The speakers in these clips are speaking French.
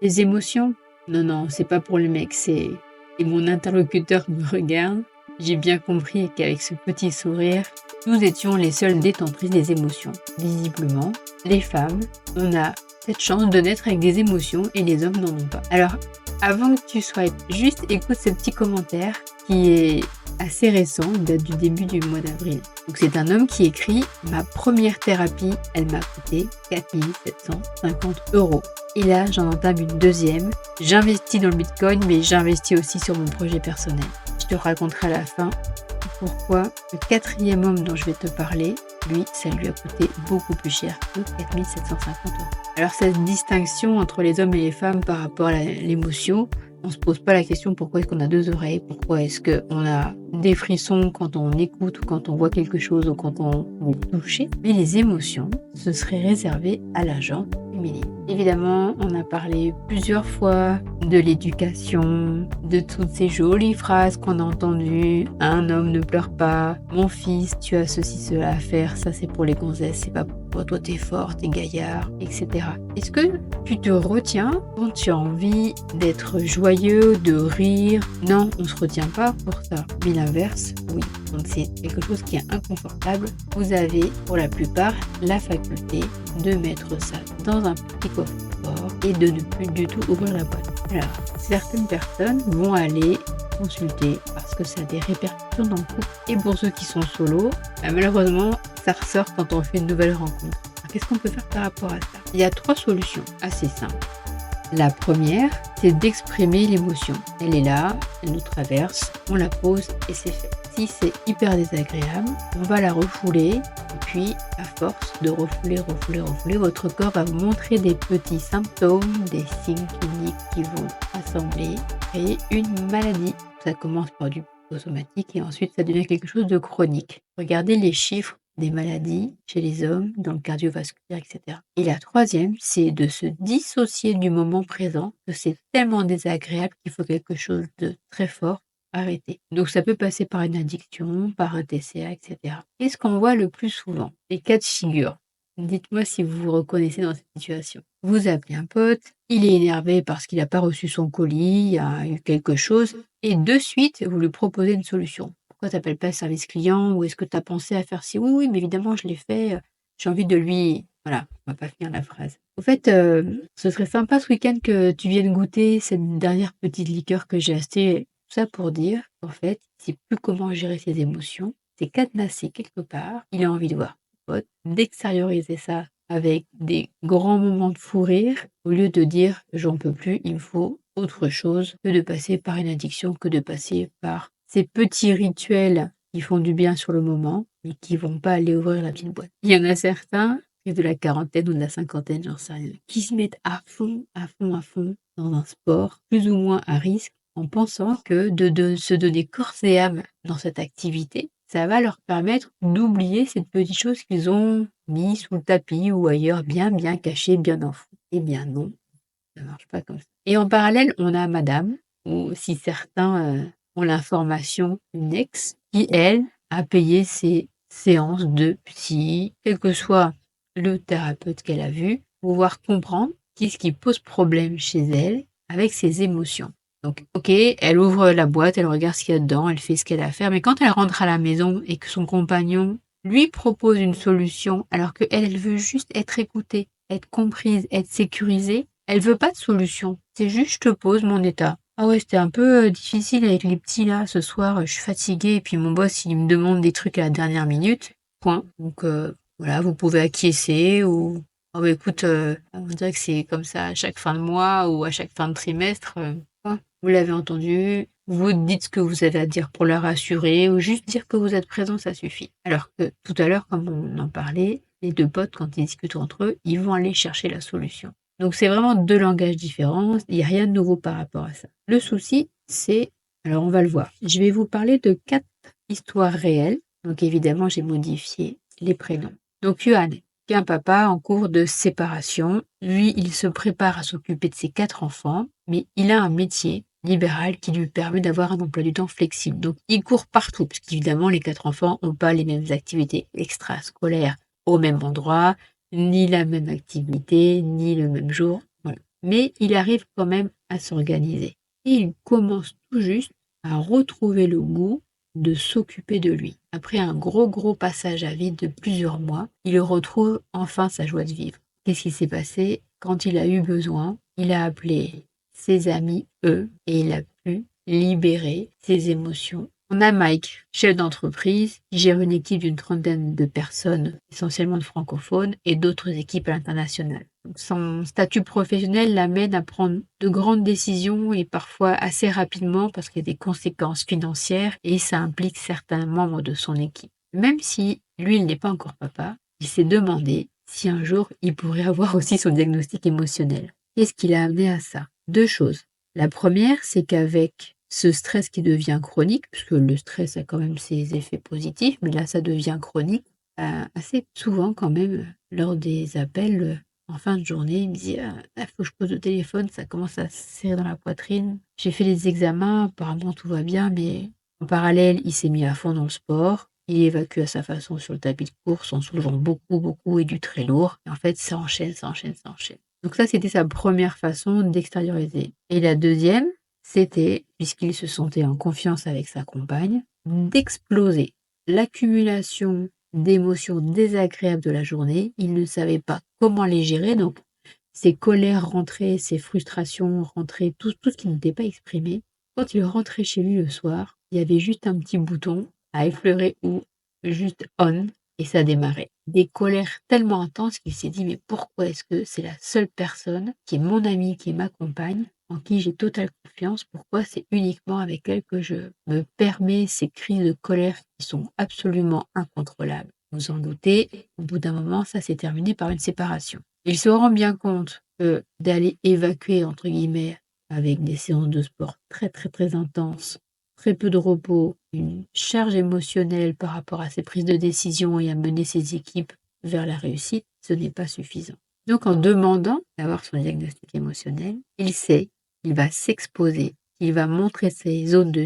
Les émotions? Non, non, c'est pas pour le mec, c'est et mon interlocuteur me regarde. J'ai bien compris qu'avec ce petit sourire, nous étions les seules détentrices des émotions. Visiblement, les femmes, on a cette chance de naître avec des émotions et les hommes n'en ont pas. Alors, avant que tu swipes, juste écoute ce petit commentaire qui est assez récent, il date du début du mois d'avril. Donc c'est un homme qui écrit: ma première thérapie, elle m'a coûté 4 750 €. Et là, j'en entame une deuxième. J'investis dans le Bitcoin, mais j'investis aussi sur mon projet personnel. Je te raconterai à la fin pourquoi le quatrième homme dont je vais te parler, lui, ça lui a coûté beaucoup plus cher que 4 750 €. Alors cette distinction entre les hommes et les femmes par rapport à l'émotion, on se pose pas la question pourquoi est-ce qu'on a deux oreilles, pourquoi est-ce qu'on a des frissons quand on écoute ou quand on voit quelque chose ou quand on est touché. Mais les émotions, ce serait réservé à la gente féminine. Évidemment, on a parlé plusieurs fois de l'éducation, de toutes ces jolies phrases qu'on a entendues. Un homme ne pleure pas. Mon fils, tu as ceci, cela à faire. Ça, c'est pour les gonzesses, c'est pas pour toi. Toi, t'es fort, t'es gaillard, etc. Est-ce que tu te retiens quand tu as envie d'être joyeux, de rire? Non, on se retient pas pour ça. Mais l'inverse, oui. Donc c'est quelque chose qui est inconfortable. Vous avez, pour la plupart, la faculté de mettre ça dans un petit coffre-fort et de ne plus du tout ouvrir la boîte. Alors, certaines personnes vont aller consulter parce que ça a des répercussions dans le couple. Et pour ceux qui sont solos, malheureusement, ça ressort quand on fait une nouvelle rencontre. Alors, qu'est-ce qu'on peut faire par rapport à ça? Il y a 3 solutions assez simples. La première, c'est d'exprimer l'émotion. Elle est là, elle nous traverse, on la pose et c'est fait. Si c'est hyper désagréable, on va la refouler et puis à force de refouler, votre corps va vous montrer des petits symptômes, des signes cliniques qui vont assembler, créer une maladie. Ça commence par du psychosomatique et ensuite ça devient quelque chose de chronique. Regardez les chiffres des maladies chez les hommes, dans le cardiovasculaire, etc. Et la troisième, c'est de se dissocier du moment présent, que c'est tellement désagréable qu'il faut quelque chose de très fort. Arrêter. Donc ça peut passer par une addiction, par un TCA, etc. Qu'est-ce qu'on voit le plus souvent? Les cas de figure. Dites-moi si vous vous reconnaissez dans cette situation. Vous appelez un pote, il est énervé parce qu'il n'a pas reçu son colis, il y a eu quelque chose, et de suite, vous lui proposez une solution. Pourquoi tu n'appelles pas le service client? Ou est-ce que tu as pensé à faire ci? Oui, oui, mais évidemment, je l'ai fait. J'ai envie de lui... Voilà, on va pas finir la phrase. Au fait, ce serait sympa ce week-end que tu viennes goûter cette dernière petite liqueur que j'ai achetée. Tout ça pour dire qu'en fait, il ne sait plus comment gérer ses émotions. C'est cadenassé quelque part. Il a envie de voir son pote, d'extérioriser ça avec des grands moments de fou rire, au lieu de dire j'en peux plus, il me faut autre chose que de passer par une addiction, que de passer par ces petits rituels qui font du bien sur le moment, mais qui vont pas aller ouvrir la petite boîte. Il y en a certains, de la quarantaine ou de la cinquantaine, j'en sais rien, qui se mettent à fond dans un sport plus ou moins à risque, en pensant que de se donner corps et âme dans cette activité, ça va leur permettre d'oublier cette petite chose qu'ils ont mis sous le tapis ou ailleurs, bien cachée, bien enfoui. Eh bien non, ça marche pas comme ça. Et en parallèle, on a madame, ou si certains ont l'information, une ex, qui elle a payé ses séances de psy, quel que soit le thérapeute qu'elle a vu, pour pouvoir comprendre qu'est-ce qui pose problème chez elle avec ses émotions. Donc, ok, elle ouvre la boîte, elle regarde ce qu'il y a dedans, elle fait ce qu'elle a à faire, mais quand elle rentre à la maison et que son compagnon lui propose une solution, alors qu'elle, elle veut juste être écoutée, être comprise, être sécurisée, elle veut pas de solution. C'est juste, je te pose mon état. Ah ouais, c'était un peu difficile avec les petits là, ce soir, je suis fatiguée, et puis mon boss, il me demande des trucs à la dernière minute, point. Donc, voilà, vous pouvez acquiescer ou... Oh bah écoute, on dirait que c'est comme ça à chaque fin de mois ou à chaque fin de trimestre. Vous l'avez entendu, vous dites ce que vous avez à dire pour la rassurer ou juste dire que vous êtes présent, ça suffit. Alors que tout à l'heure, comme on en parlait, les deux potes, quand ils discutent entre eux, ils vont aller chercher la solution. Donc c'est vraiment deux langages différents, il n'y a rien de nouveau par rapport à ça. Le souci, c'est... Alors on va le voir. Je vais vous parler de 4 histoires réelles. Donc évidemment, j'ai modifié les prénoms. Donc Johan, qui est un papa en cours de séparation. Lui, il se prépare à s'occuper de ses 4 enfants, mais il a un métier libéral qui lui permet d'avoir un emploi du temps flexible. Donc, il court partout, parce qu'évidemment, les 4 enfants n'ont pas les mêmes activités extrascolaires au même endroit, ni la même activité, ni le même jour. Voilà. mais il arrive quand même à s'organiser. Et il commence tout juste à retrouver le goût de s'occuper de lui. Après un gros passage à vide de plusieurs mois, il retrouve enfin sa joie de vivre. Qu'est-ce qui s'est passé? Quand il a eu besoin, il a appelé ses amis, eux, et il a pu libérer ses émotions. On a Mike, chef d'entreprise, qui gère une équipe d'une 30aine de personnes, essentiellement de francophones, et d'autres équipes à l'international. Son statut professionnel l'amène à prendre de grandes décisions et parfois assez rapidement parce qu'il y a des conséquences financières et ça implique certains membres de son équipe. Même si lui, il n'est pas encore papa, il s'est demandé si un jour il pourrait avoir aussi son diagnostic émotionnel. Qu'est-ce qui l'a amené à ça? Deux choses. La première, c'est qu'avec ce stress qui devient chronique, puisque le stress a quand même ses effets positifs, mais là ça devient chronique, assez souvent quand même, lors des appels, en fin de journée, il me dit: «Ah, faut que je pose le téléphone, ça commence à serrer dans la poitrine. J'ai fait les examens, apparemment tout va bien», mais en parallèle, il s'est mis à fond dans le sport. Il évacue à sa façon sur le tapis de course en soulevant beaucoup et du très lourd. Et en fait, ça enchaîne. Donc ça, c'était sa première façon d'extérioriser. Et la deuxième, c'était, puisqu'il se sentait en confiance avec sa compagne, d'exploser l'accumulation d'émotions désagréables de la journée. Il ne savait pas comment les gérer, donc ses colères rentraient, ses frustrations rentraient, tout ce qui n'était pas exprimé. Quand il rentrait chez lui le soir, il y avait juste un petit bouton à effleurer ou juste on et ça démarrait. Des colères tellement intenses qu'il s'est dit mais pourquoi est-ce que c'est la seule personne qui est mon amie, qui est ma compagne, en qui j'ai totale confiance, pourquoi c'est uniquement avec elle que je me permets ces crises de colère qui sont absolument incontrôlables. Vous en doutez, au bout d'un moment, ça s'est terminé par une séparation. Il se rend bien compte que d'aller évacuer, entre guillemets, avec des séances de sport très intenses, très peu de repos, une charge émotionnelle par rapport à ses prises de décision et à mener ses équipes vers la réussite, ce n'est pas suffisant. Donc en demandant d'avoir son diagnostic émotionnel, il sait qu'il va s'exposer, qu'il va montrer ses zones de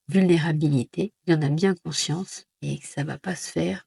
vulnérabilité, il en a bien conscience et que ça ne va pas se faire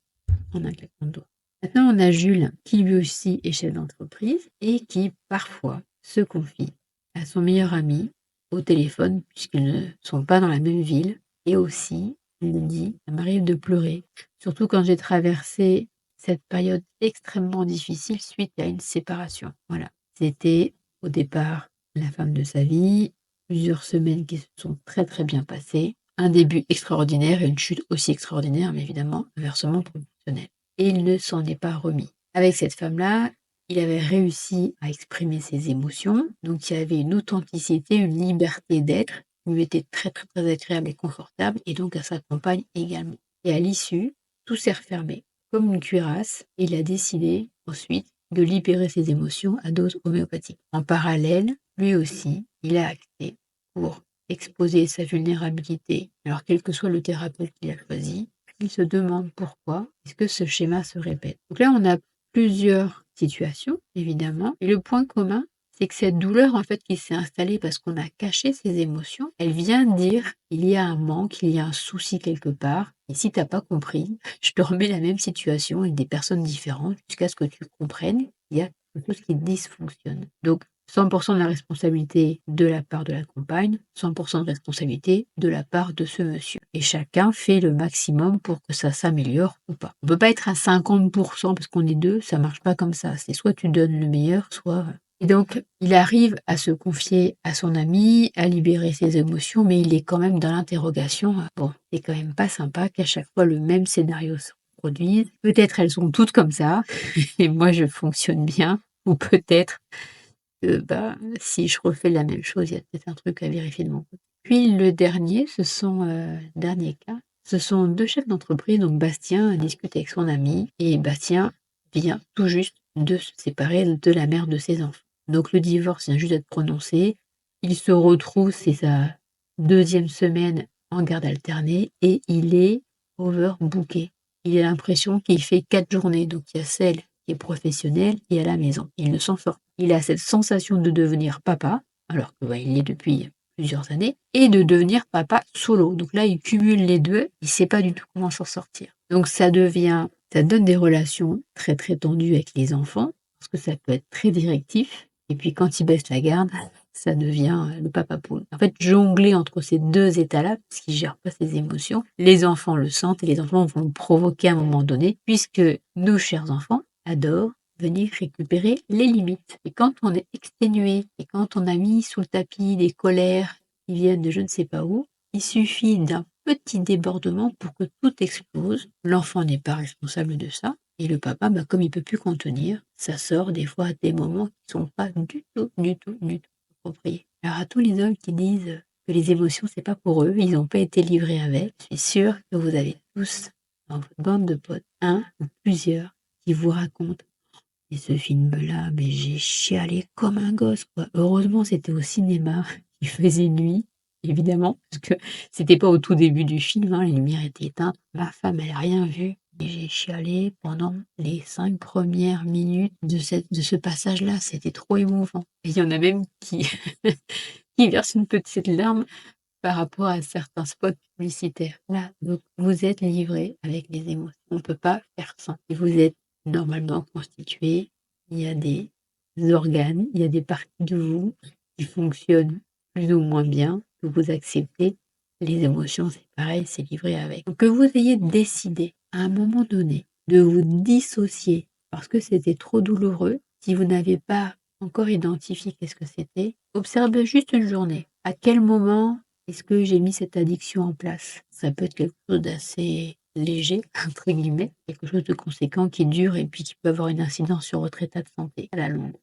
en un claquement de doigts. Maintenant, on a Jules, qui lui aussi est chef d'entreprise et qui, parfois, se confie à son meilleur ami au téléphone, puisqu'ils ne sont pas dans la même ville. Et aussi, il dit, ça m'arrive de pleurer, surtout quand j'ai traversé cette période extrêmement difficile suite à une séparation. Voilà. C'était, au départ, la femme de sa vie, plusieurs semaines qui se sont très bien passées, un début extraordinaire et une chute aussi extraordinaire, mais évidemment, inversement proportionnel. Et il ne s'en est pas remis. Avec cette femme-là, il avait réussi à exprimer ses émotions, donc il y avait une authenticité, une liberté d'être qui lui était très agréable et confortable, et donc à sa compagne également. Et à l'issue, tout s'est refermé, comme une cuirasse, et il a décidé ensuite de libérer ses émotions à dose homéopathique. En parallèle, lui aussi, il a acté pour exposer sa vulnérabilité. Alors quel que soit le thérapeute qu'il a choisi, il se demande pourquoi est-ce que ce schéma se répète. Donc là, on a plusieurs situations, évidemment, et le point commun, c'est que cette douleur, en fait, qui s'est installée parce qu'on a caché ses émotions, elle vient dire qu'il y a un manque, il y a un souci quelque part, et si t'as pas compris, je te remets la même situation avec des personnes différentes jusqu'à ce que tu comprennes qu'il y a quelque chose qui dysfonctionne. Donc, 100% de la responsabilité de la part de la compagne, 100% de responsabilité de la part de ce monsieur. Et chacun fait le maximum pour que ça s'améliore ou pas. On peut pas être à 50% parce qu'on est deux, ça marche pas comme ça. C'est soit tu donnes le meilleur, soit... Et donc, il arrive à se confier à son ami, à libérer ses émotions, mais il est quand même dans l'interrogation. Bon, c'est quand même pas sympa qu'à chaque fois le même scénario se produise. Peut-être elles sont toutes comme ça, et moi je fonctionne bien, ou peut-être si je refais la même chose, il y a peut-être un truc à vérifier de mon côté. Puis le dernier, dernier cas, ce sont 2 chefs d'entreprise, donc Bastien discute avec son ami et Bastien vient tout juste de se séparer de la mère de ses enfants. Donc le divorce vient juste d'être prononcé, il se retrouve, c'est sa 2e semaine en garde alternée et il est overbooké. Il a l'impression qu'il fait 4 journées, donc il y a celle qui est professionnelle et à la maison. Il ne s'en sort pas. Il a cette sensation de devenir papa, alors que il l'est depuis plusieurs années, et de devenir papa solo. Donc là, il cumule les deux, il ne sait pas du tout comment s'en sortir. Donc ça donne des relations très tendues avec les enfants, parce que ça peut être très directif. Et puis quand il baisse la garde, ça devient le papa poule. En fait, jongler entre ces 2 états-là, parce qu'il gère pas ses émotions, les enfants le sentent et les enfants vont le provoquer à un moment donné, puisque nos chers enfants adorent venir récupérer les limites. Et quand on est exténué et quand on a mis sous le tapis des colères qui viennent de je ne sais pas où, il suffit d'un petit débordement pour que tout explose. L'enfant n'est pas responsable de ça. Et le papa, comme il peut plus contenir, ça sort des fois à des moments qui sont pas du tout appropriés. Alors à tous les hommes qui disent que les émotions, c'est pas pour eux, ils n'ont pas été livrés avec, je suis sûre que vous avez tous, dans votre bande de potes, un ou plusieurs qui vous racontent et ce film-là, mais j'ai chialé comme un gosse, quoi. Heureusement, c'était au cinéma, il faisait nuit, évidemment, parce que c'était pas au tout début du film, hein, les lumières étaient éteintes. Ma femme, elle a rien vu et j'ai chialé pendant les 5 premières minutes de ce passage-là. C'était trop émouvant. Et il y en a même qui, qui versent une petite larme par rapport à certains spots publicitaires. Là, donc vous êtes livré avec les émotions. On peut pas faire sans. Et vous êtes normalement constitué. Il y a des organes, il y a des parties de vous qui fonctionnent plus ou moins bien, que vous acceptez. Les émotions, c'est pareil, c'est livré avec. Donc que vous ayez décidé à un moment donné de vous dissocier parce que c'était trop douloureux, si vous n'avez pas encore identifié qu'est-ce que c'était, observez juste une journée. À quel moment est-ce que j'ai mis cette addiction en place? Ça peut être quelque chose d'assez léger, entre guillemets, quelque chose de conséquent qui dure et puis qui peut avoir une incidence sur votre état de santé à la longue.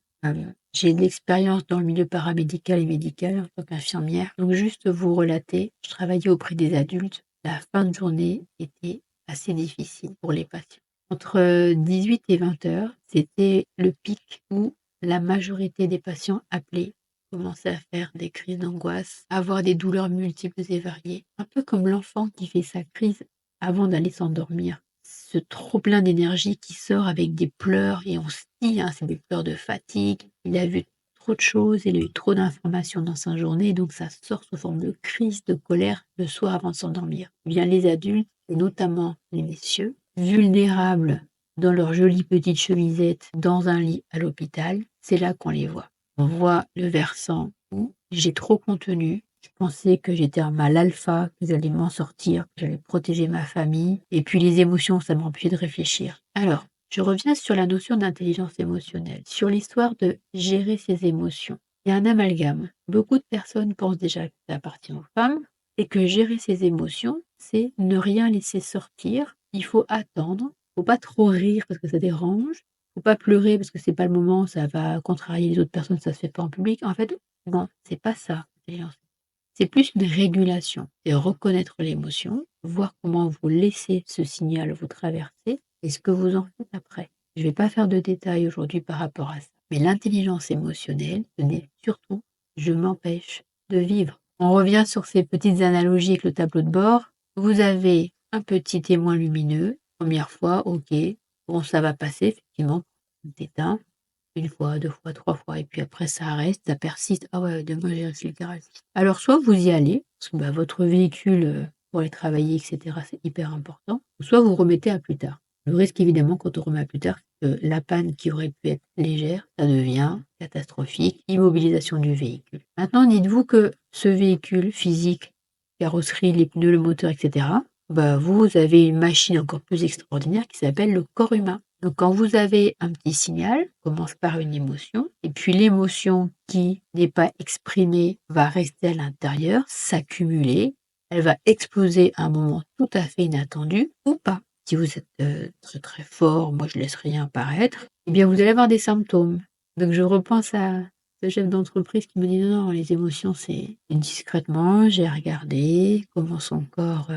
J'ai de l'expérience dans le milieu paramédical et médical en tant qu'infirmière. Donc juste vous relater, je travaillais auprès des adultes. La fin de journée était assez difficile pour les patients. Entre 18 et 20 heures, c'était le pic où la majorité des patients appelaient commencer à faire des crises d'angoisse, avoir des douleurs multiples et variées. Un peu comme l'enfant qui fait sa crise avant d'aller s'endormir. Ce trop plein d'énergie qui sort avec des pleurs et on se dit, hein, c'est des pleurs de fatigue. Il a vu trop de choses, il a eu trop d'informations dans sa journée, donc ça sort sous forme de crise, de colère le soir avant de s'endormir. Eh bien, les adultes, et notamment les messieurs, vulnérables dans leur jolie petite chemisette dans un lit à l'hôpital, c'est là qu'on les voit. On voit le versant où j'ai trop contenu, je pensais que j'étais un mâle alpha, que j'allais m'en sortir, que j'allais protéger ma famille, et puis les émotions, ça m'empêchait de réfléchir. Alors, je reviens sur la notion d'intelligence émotionnelle, sur l'histoire de gérer ses émotions. Il y a un amalgame. Beaucoup de personnes pensent déjà que ça appartient aux femmes, et que gérer ses émotions, c'est ne rien laisser sortir. Il faut attendre, faut pas trop rire parce que ça dérange, faut pas pleurer parce que c'est pas le moment, ça va contrarier les autres personnes, ça se fait pas en public. En fait, non, c'est pas ça, l'intelligence. C'est plus une régulation. C'est reconnaître l'émotion, voir comment vous laissez ce signal vous traverser et ce que vous en faites après. Je vais pas faire de détails aujourd'hui par rapport à ça. Mais l'intelligence émotionnelle, ce n'est surtout je m'empêche de vivre. On revient sur ces petites analogies avec le tableau de bord. Vous avez un petit témoin lumineux. Première fois, ok. Bon, ça va passer, effectivement. T'éteins. Une fois, 2 fois, 3 fois et puis après ça reste, ça persiste. Ah ouais, demain j'ai réussi le garage. Alors soit vous y allez, parce que, votre véhicule, pour aller travailler et cetera, c'est hyper important, ou soit vous remettez à plus tard. Le risque évidemment quand on remet à plus tard, c'est que la panne qui aurait pu être légère, ça devient catastrophique, immobilisation du véhicule. Maintenant dites-vous que ce véhicule physique, carrosserie, les pneus, le moteur et cetera, vous avez une machine encore plus extraordinaire qui s'appelle le corps humain. Donc quand vous avez un petit signal, commence par une émotion, et puis l'émotion qui n'est pas exprimée va rester à l'intérieur, s'accumuler, elle va exploser à un moment tout à fait inattendu ou pas. Si vous êtes très très fort, moi je laisse rien apparaître, eh bien vous allez avoir des symptômes. Donc je repense à ce chef d'entreprise qui me dit non, non, les émotions c'est discrètement, j'ai regardé comment son corps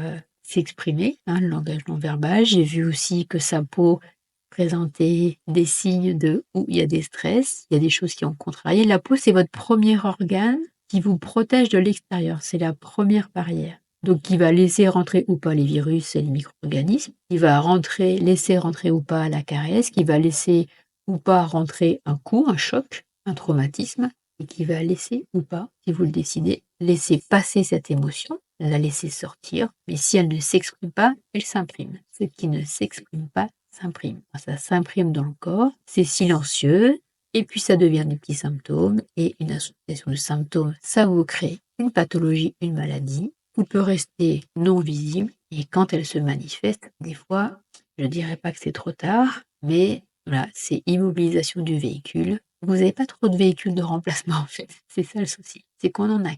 s'exprimait, hein, le langage non verbal, j'ai vu aussi que sa peau présenter des signes de où il y a des stress, il y a des choses qui ont contrarié. La peau, c'est votre premier organe qui vous protège de l'extérieur. C'est la première barrière. Donc, qui va laisser rentrer ou pas les virus et les micro-organismes, qui va laisser rentrer ou pas la caresse, qui va laisser ou pas rentrer un coup, un choc, un traumatisme, et qui va laisser ou pas, si vous le décidez, laisser passer cette émotion, la laisser sortir, mais si elle ne s'exprime pas, elle s'imprime. Ce qui ne s'exprime pas s'imprime. Ça s'imprime dans le corps, c'est silencieux, Et puis ça devient des petits symptômes, et une association de symptômes, ça vous crée une pathologie, une maladie, qui peut rester non visible, et quand elle se manifeste, des fois, je dirais pas que c'est trop tard, mais voilà, c'est immobilisation du véhicule. Vous avez pas trop de véhicules de remplacement en fait, c'est ça le souci, c'est qu'on en a.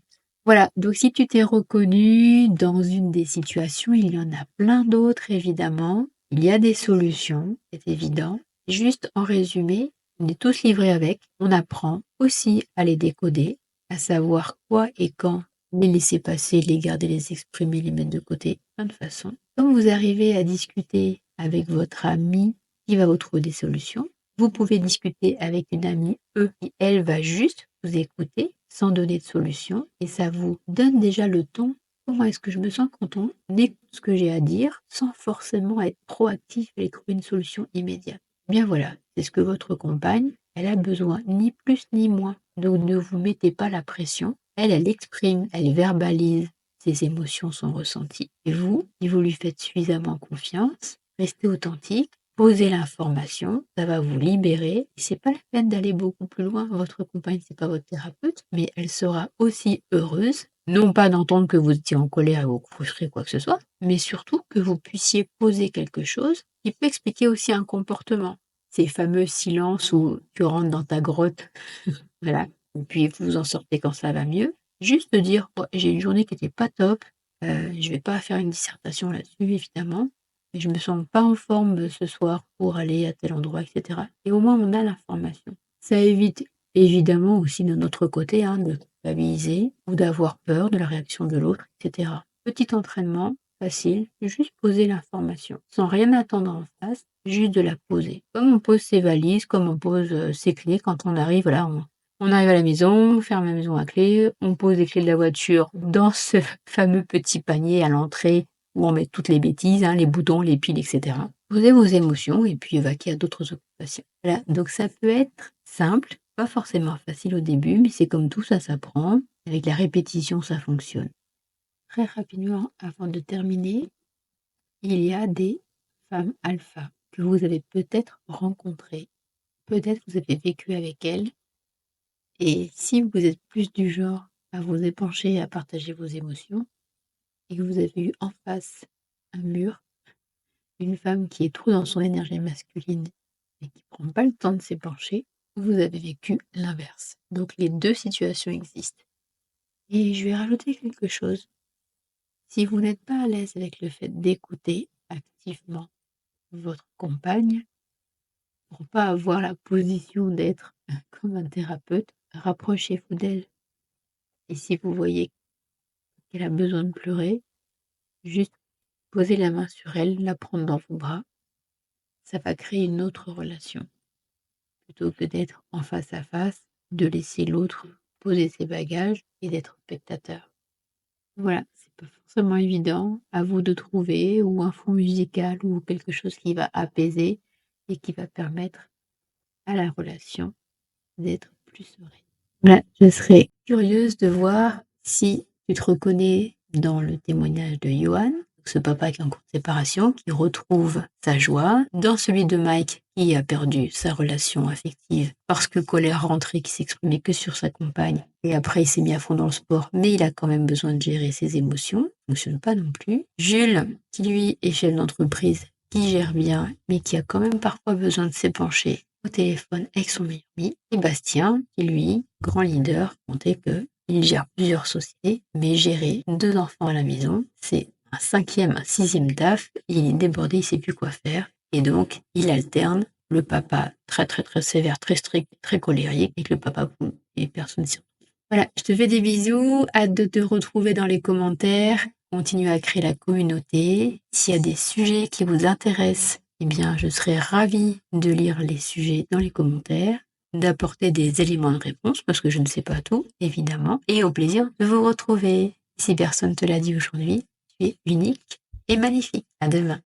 Voilà, donc si tu t'es reconnu dans une des situations, il y en a plein d'autres évidemment. Il y a des solutions, c'est évident. Juste en résumé, on est tous livrés avec. On apprend aussi à les décoder, à savoir quoi et quand les laisser passer, les garder, les exprimer, les mettre de côté, plein de façons. Quand vous arrivez à discuter avec votre ami qui va vous trouver des solutions, vous pouvez discuter avec une amie, qui elle va juste vous écouter sans donner de solution, et ça vous donne déjà le ton. Comment est-ce que je me sens quand on écoute ce que j'ai à dire sans forcément être proactif et trouver une solution immédiate? Bien voilà, c'est ce que votre compagne, elle a besoin, ni plus ni moins. Donc ne vous mettez pas la pression. Elle, elle exprime, elle verbalise ses émotions, son ressenti. Et vous, si vous lui faites suffisamment confiance, restez authentique, posez l'information, ça va vous libérer. Et c'est pas la peine d'aller beaucoup plus loin. Votre compagne, c'est pas votre thérapeute, mais elle sera aussi heureuse, non pas d'entendre que vous étiez en colère ou frustré, quoi que ce soit, mais surtout que vous puissiez poser quelque chose qui peut expliquer aussi un comportement. Ces fameux silences où tu rentres dans ta grotte, voilà, et puis vous en sortez quand ça va mieux. Juste dire: «Bon, j'ai une journée qui était pas top, je vais pas faire une dissertation là-dessus évidemment, mais je me sens pas en forme, ce soir pour aller à tel endroit» et cetera, et au moins on a l'information. Ça évite évidemment aussi de notre côté, hein, de culpabiliser ou d'avoir peur de la réaction de l'autre et cetera. Petit entraînement facile, juste poser l'information, sans rien attendre en face, juste de la poser. Comme on pose ses valises, comme on pose, ses clés quand on arrive, voilà, on arrive à la maison, on ferme la maison à clé, on pose les clés de la voiture dans ce fameux petit panier à l'entrée où on met toutes les bêtises, hein, les boutons, les piles et cetera. Posez vos émotions et puis vaquez à d'autres occupations. Voilà, donc ça peut être simple, pas forcément facile au début, mais c'est comme tout, ça s'apprend. Avec la répétition, ça fonctionne. Très rapidement, avant de terminer, il y a des femmes alpha que vous avez peut-être rencontrées, peut-être vous avez vécu avec elles, et si vous êtes plus du genre à vous épancher et à partager vos émotions, et que vous avez eu en face un mur, une femme qui est trop dans son énergie masculine et qui prend pas le temps de s'épancher, vous avez vécu l'inverse. Donc les 2 situations existent. Et je vais rajouter quelque chose. Si vous n'êtes pas à l'aise avec le fait d'écouter activement votre compagne, pour pas avoir la position d'être comme un thérapeute, rapprochez-vous d'elle. Et si vous voyez qu'elle a besoin de pleurer, juste posez la main sur elle, la prendre dans vos bras, ça va créer une autre relation. Plutôt que d'être en face à face, de laisser l'autre poser ses bagages et d'être spectateur. Voilà, c'est pas forcément évident, à vous de trouver ou un fond musical ou quelque chose qui va apaiser et qui va permettre à la relation d'être plus sereine. Voilà, je serais curieuse de voir si tu te reconnais dans le témoignage de Johan, ce papa qui est en cours de séparation, qui retrouve sa joie, dans celui de Mike qui a perdu sa relation affective parce que colère rentrée, qui s'exprimait que sur sa compagne, et après il s'est mis à fond dans le sport, mais il a quand même besoin de gérer ses émotions, ça fonctionne pas non plus. Jules, qui lui est chef d'entreprise, qui gère bien, mais qui a quand même parfois besoin de s'épancher au téléphone avec son meilleur ami, et Bastien, qui lui, grand leader, comptait que il gère plusieurs sociétés, mais gérer 2 enfants à la maison, c'est un 5e, un 6e taf, il est débordé, il sait plus quoi faire, et donc il alterne le papa très très très sévère, très strict, très colérique, avec le papa cool, et personne s'y retrouve. Voilà, je te fais des bisous, hâte de te retrouver dans les commentaires, continue à créer la communauté. S'il y a des sujets qui vous intéressent, eh bien je serai ravie de lire les sujets dans les commentaires, d'apporter des éléments de réponse, parce que je ne sais pas tout, évidemment, et au plaisir de vous retrouver. Si personne te l'a dit aujourd'hui, tu es unique et magnifique. À demain.